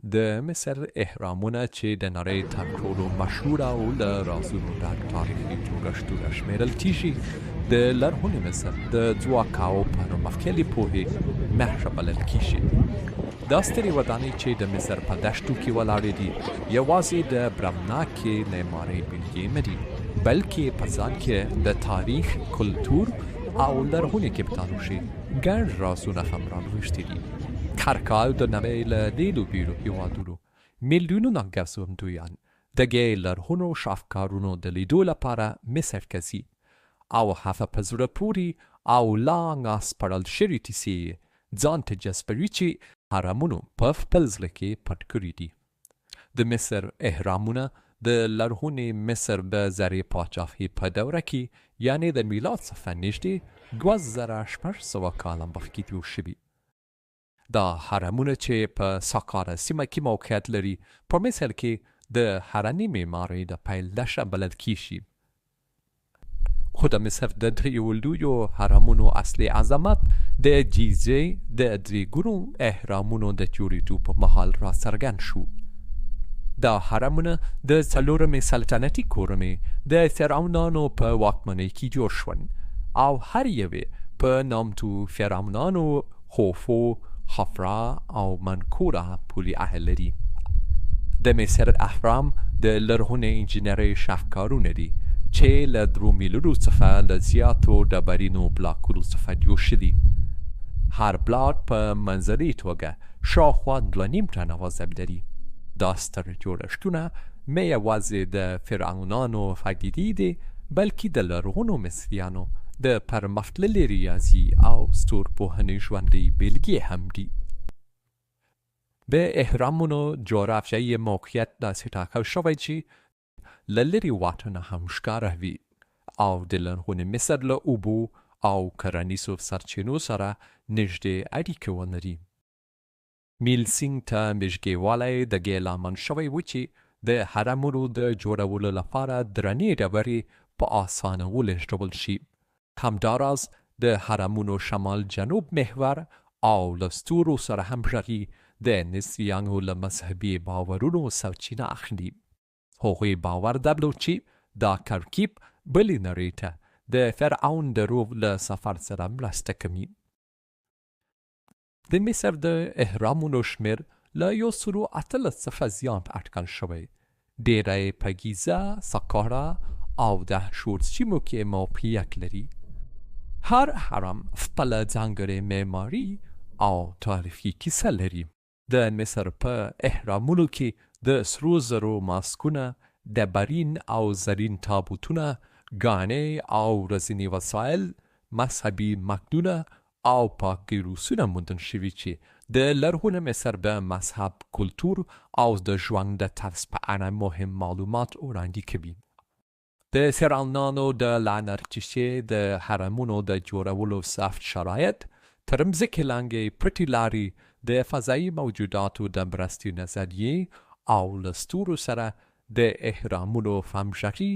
د مصر اهرامونه چې د نړۍ تر ټولو مشهوره او له رازونو ډک تاریخي جوړښتونه شمېرل کېږي. د لرغوني مصر د ځواک او پرمختللې پوهې نښه بلل کېږي. دا سترې ودانۍ چې د مصر په دشتو کې ولاړې دي یوازې د برمناکې معمارۍ بېلګې نه دي، بلکې په ځان کې د تاریخ، کلتور او لرغوني کیپټانوشي ګڼ رازونه هم رانغښتي دي. هر کال د نړۍ له ډېرو بیرو هېوادونو میلیونونه ګرځندویان د دې لرغونو شاهکارونو د لیدو لپاره مصر ته ځي او هغه په زړه پورې او لا ناسپړل شوي کیسې ځان ته جذبوي چې هرمونو په خپل زړه کې پټ کړي دي. د مصر اهرامونه د لرغوني مصر د زرې پاچاهۍ په دوره کې یعنې د میلاد څخه نژدې 2600 کاله مخکې جوړ شوي. دا هرمونه چې په سقاره سیمه کې موقعیت لري په مصر کې د هرمي معمارۍ د پیل نښه بلل کېږي. خو د مصر د دریو لویو هرمونو اصلي عظمت د جیزه د درېګونو اهرامونو د جوړېدو په مهال راڅرګند شو. دا هرمونه د څلورمې سلطنتي کورنۍ د فرعونانو په واکمنۍ کې جوړ شول او هر یوې په نامتو فرعونانو خوفو، خفرا او منکوره پولي اهل لري. د مصر اهرام د لرغونې انجینرۍ شاهکارونه دي چې له 3 میلیونو څخه له زیاتو ډبرینو بلاکونو څخه جوړ شوي. هر بلاک په منځنۍ توګه شاوخوا 2.5 ټنه وزن لري. دا ستر جوړښتونه نه یوازې د فرعونانو پدیدې دي بلکې د لرغونو مصریانو د پرمختللې ریاضي او ستورپوهنې ژوندۍ بېلګې هم دي. د اهرامونو جغرافیایي موقعیت داسې ټاکل شوی چې له لرې واټنه هم ښکاره وي او د لرغوني مصر له اوبو او کرنیزو سرچینو سره نژدې اړیکې ولري. میل سیند ته نږدېوالی د دې لامل شوی و چې د هرمونو د جوړولو لپاره درنې ډبرې په اسانه ولېږدول شي. همداراز د هرمونو شمال جنوب محور او له ستورو سره همغږي د مصریانو له مذهبي باورونو سرچینه اخلي. هغوی باور درلود چې دا ترکیب بلې نړۍ ته د فرعون د روح له سفر سره مرسته کوي. د مصر د اهرامونو شمېر له 118 څخه زیات اټکل شوی. ډېری په جیزه، سقاره او دهشور سیمو کې موقعیت لري. هر هرم خپله ځانګړې معمارۍ او تاریخي کیسه لري. د مصر په اهرامونو کې د سرو زرو ماسکونه، ډبرین او زرین تابوتونه، ګاڼې او ورځني وسایل، مذهبي متنونه او پاکیروسونه موندل شوي چې د لرغوني مصر د مذهب، کلتور او د ژوند د طرز په اړه مهم معلومات وړاندې کوي. د فرعونانو د لعنت کیسې د هرمونو د جوړولو سخت شرایط، تر مځکې لاندې پټې لارې، د فضایي موجوداتو د مرستې نظریې او له ستورو سره د اهرامونو همغږي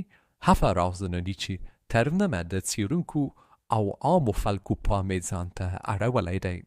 هغه رازونه دي چې تر ننه د څېړونکو او عامو خلکو پام یې ځان ته اړولی دی.